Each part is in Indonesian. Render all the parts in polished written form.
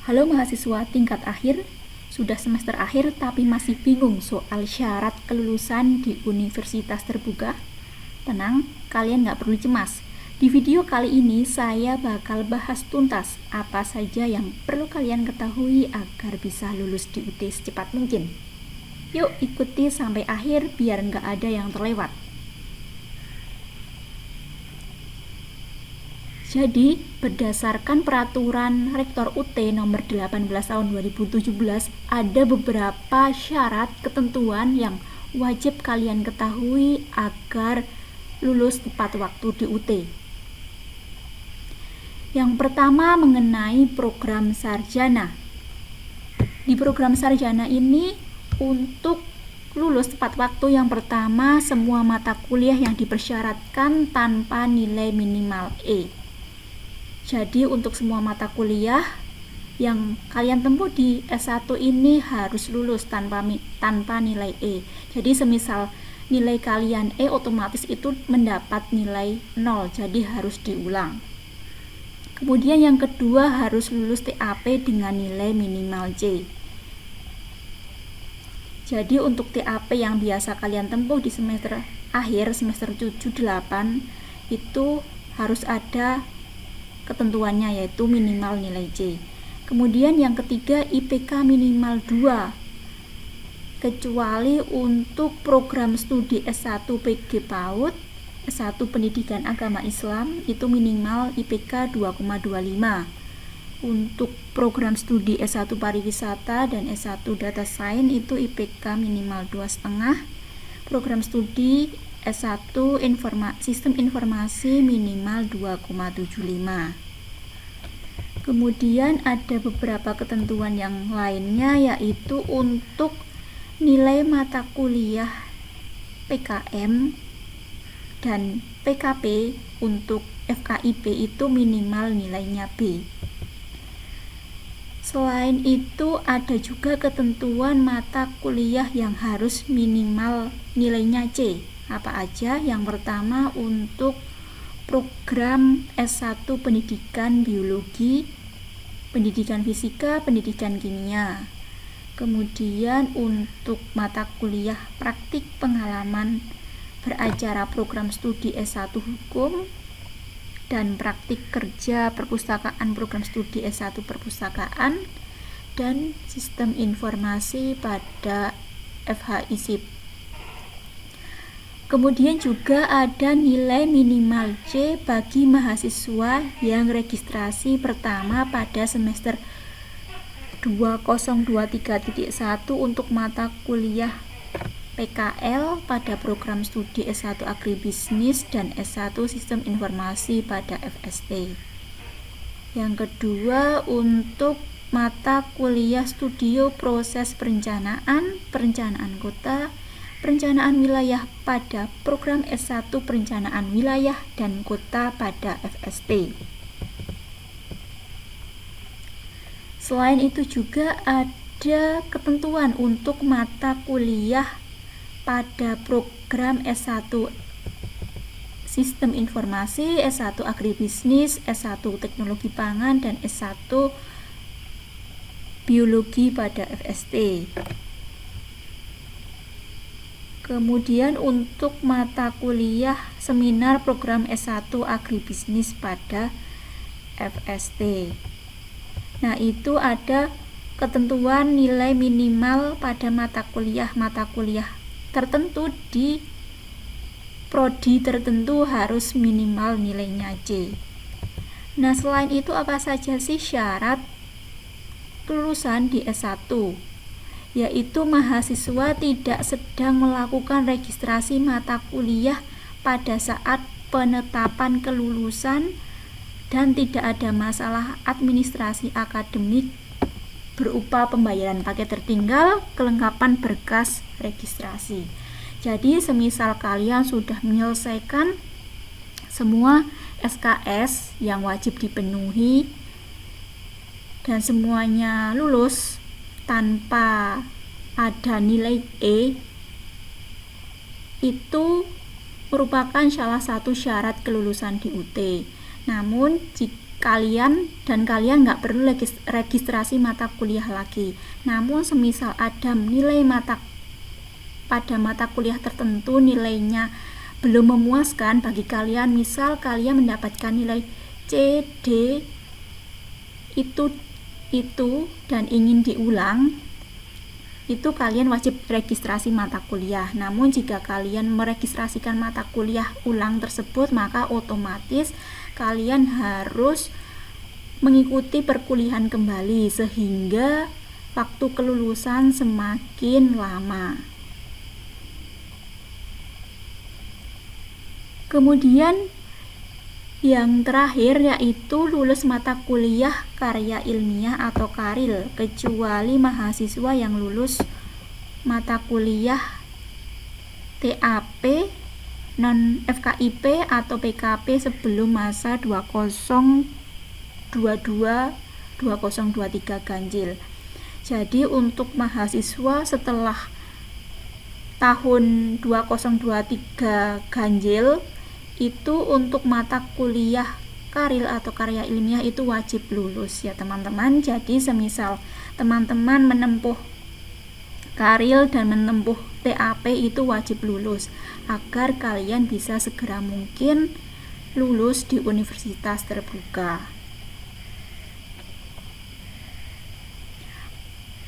Halo mahasiswa tingkat akhir, sudah semester akhir tapi masih bingung soal syarat kelulusan di universitas terbuka? Tenang, kalian nggak perlu cemas. Di video kali ini saya bakal bahas tuntas apa saja yang perlu kalian ketahui agar bisa lulus di UT secepat mungkin. Yuk ikuti sampai akhir biar nggak ada yang terlewat. Jadi, berdasarkan peraturan Rektor UT nomor 18 tahun 2017, ada beberapa syarat ketentuan yang wajib kalian ketahui agar lulus tepat waktu di UT. Yang pertama mengenai program sarjana. Di program sarjana ini, untuk lulus tepat waktu yang pertama, semua mata kuliah yang dipersyaratkan tanpa nilai minimal E. Jadi untuk semua mata kuliah yang kalian tempuh di S1 ini harus lulus tanpa nilai E. Jadi semisal nilai kalian E, otomatis itu mendapat nilai 0, jadi harus diulang. Kemudian yang kedua harus lulus TAP dengan nilai minimal C. Jadi untuk TAP yang biasa kalian tempuh di semester akhir, semester 7-8, itu harus ada ketentuannya, yaitu minimal nilai C. Kemudian yang ketiga IPK minimal 2, kecuali untuk program studi S1 PG PAUD, S1 Pendidikan Agama Islam itu minimal IPK 2,25. Untuk program studi S1 Pariwisata dan S1 Data Science itu IPK minimal 2,5. Program studi S1 Sistem Informasi minimal 2,75. Kemudian ada beberapa ketentuan yang lainnya, yaitu untuk nilai mata kuliah PKM dan PKP. Untuk FKIP itu minimal nilainya B. Selain itu ada juga ketentuan mata kuliah yang harus minimal nilainya C. Apa aja? Yang pertama untuk program S1 Pendidikan Biologi, Pendidikan Fisika, Pendidikan Kimia. Kemudian untuk mata kuliah praktik pengalaman beracara program studi S1 Hukum dan praktik kerja perpustakaan program studi S1 Perpustakaan dan Sistem Informasi pada FHISIP. Kemudian juga ada nilai minimal C bagi mahasiswa yang registrasi pertama pada semester 2023.1 untuk mata kuliah PKL pada program studi S1 Agribisnis dan S1 Sistem Informasi pada FST. Yang kedua untuk mata kuliah studio proses perencanaan, perencanaan kota, perencanaan wilayah pada program S1 Perencanaan Wilayah dan Kota pada FST. Selain itu juga ada ketentuan untuk mata kuliah pada program S1 Sistem Informasi, S1 Agribisnis, S1 Teknologi Pangan, dan S1 Biologi pada FST. Kemudian untuk mata kuliah seminar program S1 Agribisnis pada FST. Nah, itu ada ketentuan nilai minimal pada mata kuliah tertentu di prodi tertentu harus minimal nilainya C. Nah, selain itu apa saja sih syarat kelulusan di S1? Yaitu mahasiswa tidak sedang melakukan registrasi mata kuliah pada saat penetapan kelulusan dan tidak ada masalah administrasi akademik berupa pembayaran paket tertinggal, kelengkapan berkas registrasi. Jadi semisal kalian sudah menyelesaikan semua SKS yang wajib dipenuhi dan semuanya lulus tanpa ada nilai E, itu merupakan salah satu syarat kelulusan di UT. Namun jika kalian nggak perlu registrasi mata kuliah lagi. Namun semisal ada nilai pada mata kuliah tertentu nilainya belum memuaskan bagi kalian, misal kalian mendapatkan nilai C, D itu dan ingin diulang, itu kalian wajib registrasi mata kuliah. Namun jika kalian meregistrasikan mata kuliah ulang tersebut, maka otomatis kalian harus mengikuti perkuliahan kembali sehingga waktu kelulusan semakin lama. Kemudian yang terakhir yaitu lulus mata kuliah karya ilmiah atau karil, kecuali mahasiswa yang lulus mata kuliah TAP, non FKIP atau PKP sebelum masa 2023 ganjil. Jadi untuk mahasiswa setelah tahun 2023 ganjil itu untuk mata kuliah karil atau karya ilmiah itu wajib lulus ya teman-teman. Jadi semisal teman-teman menempuh karil dan menempuh TAP itu wajib lulus agar kalian bisa segera mungkin lulus di universitas terbuka.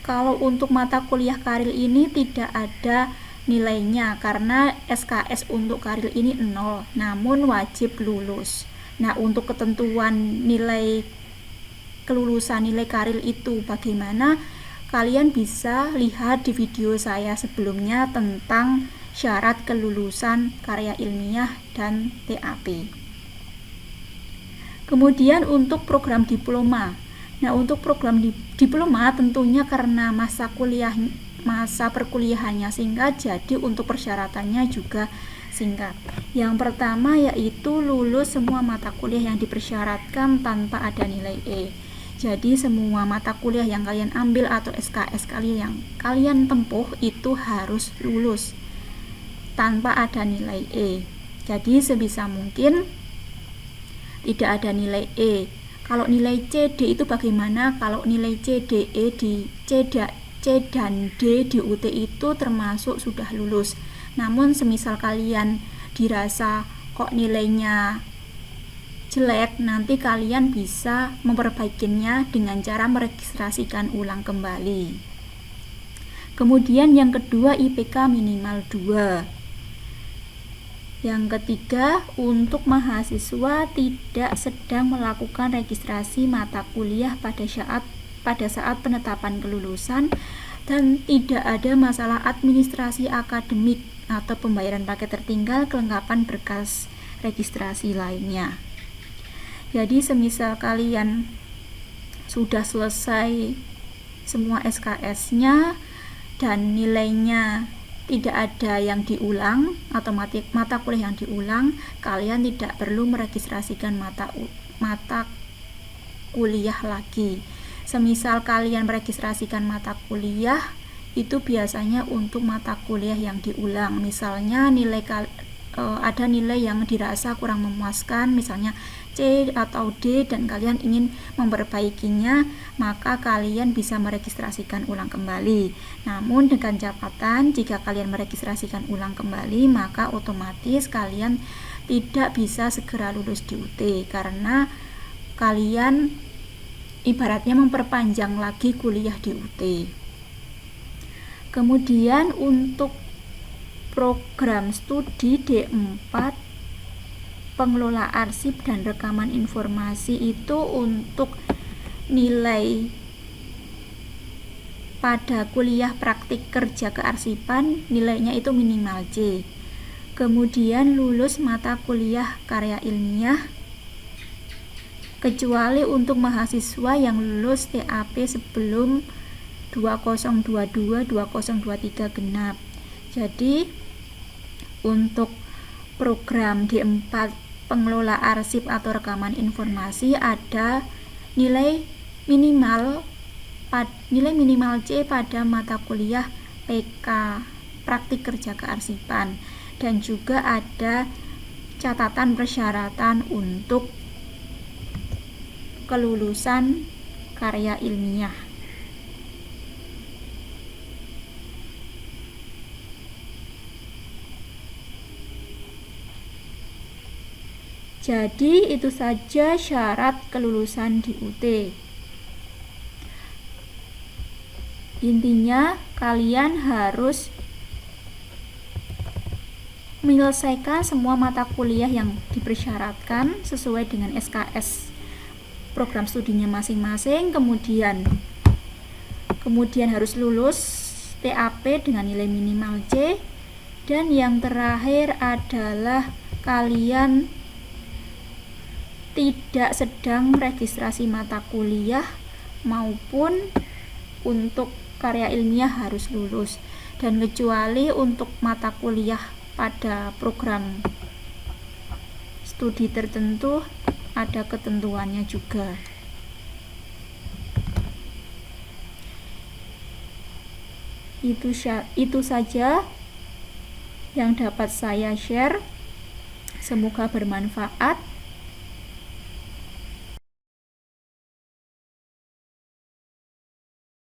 Kalau untuk mata kuliah karil ini tidak ada nilainya karena SKS untuk karil ini 0, namun wajib lulus. Nah, untuk ketentuan nilai kelulusan nilai karil itu bagaimana? Kalian bisa lihat di video saya sebelumnya tentang syarat kelulusan karya ilmiah dan TAP. Kemudian untuk program diploma. Nah, untuk program diploma tentunya karena masa perkuliahannya singkat, jadi untuk persyaratannya juga singkat. Yang pertama yaitu lulus semua mata kuliah yang dipersyaratkan tanpa ada nilai E. Jadi semua mata kuliah yang kalian ambil atau SKS kalian yang kalian tempuh itu harus lulus tanpa ada nilai E. Jadi sebisa mungkin tidak ada nilai E. Kalau nilai C, D itu bagaimana? Kalau nilai C, D, E di C dan D di UT itu termasuk sudah lulus. Namun semisal kalian dirasa kok nilainya jelek, nanti kalian bisa memperbaikinya dengan cara meregistrasikan ulang kembali. Kemudian yang kedua IPK minimal 2. Yang ketiga, untuk mahasiswa tidak sedang melakukan registrasi mata kuliah pada saat penetapan kelulusan dan tidak ada masalah administrasi akademik atau pembayaran paket tertinggal, kelengkapan berkas registrasi lainnya. Jadi semisal kalian sudah selesai semua SKS-nya dan nilainya tidak ada yang diulang atau mata kuliah yang diulang, kalian tidak perlu meregistrasikan mata kuliah lagi. Semisal kalian meregistrasikan mata kuliah itu biasanya untuk mata kuliah yang diulang. Misalnya ada nilai yang dirasa kurang memuaskan, misalnya C atau D, dan kalian ingin memperbaikinya, maka kalian bisa meregistrasikan ulang kembali. Namun dengan catatan, jika kalian meregistrasikan ulang kembali, maka otomatis kalian tidak bisa segera lulus di UT karena kalian ibaratnya memperpanjang lagi kuliah di UT. Kemudian untuk program studi D4 pengelola arsip dan rekaman informasi itu untuk nilai pada kuliah praktik kerja kearsipan nilainya itu minimal C. Kemudian lulus mata kuliah karya ilmiah kecuali untuk mahasiswa yang lulus TAP sebelum 2023 genap. Jadi untuk program D4 pengelola arsip atau rekaman informasi ada nilai minimal C pada mata kuliah PK praktik kerja kearsipan, dan juga ada catatan persyaratan untuk kelulusan karya ilmiah. Jadi itu saja syarat kelulusan di UT. Intinya kalian harus menyelesaikan semua mata kuliah yang dipersyaratkan sesuai dengan SKS program studinya masing-masing, kemudian harus lulus TAP dengan nilai minimal C, dan yang terakhir adalah kalian tidak sedang registrasi mata kuliah maupun untuk karya ilmiah harus lulus, dan kecuali untuk mata kuliah pada program studi tertentu ada ketentuannya juga. Itu saja yang dapat saya share. Semoga bermanfaat.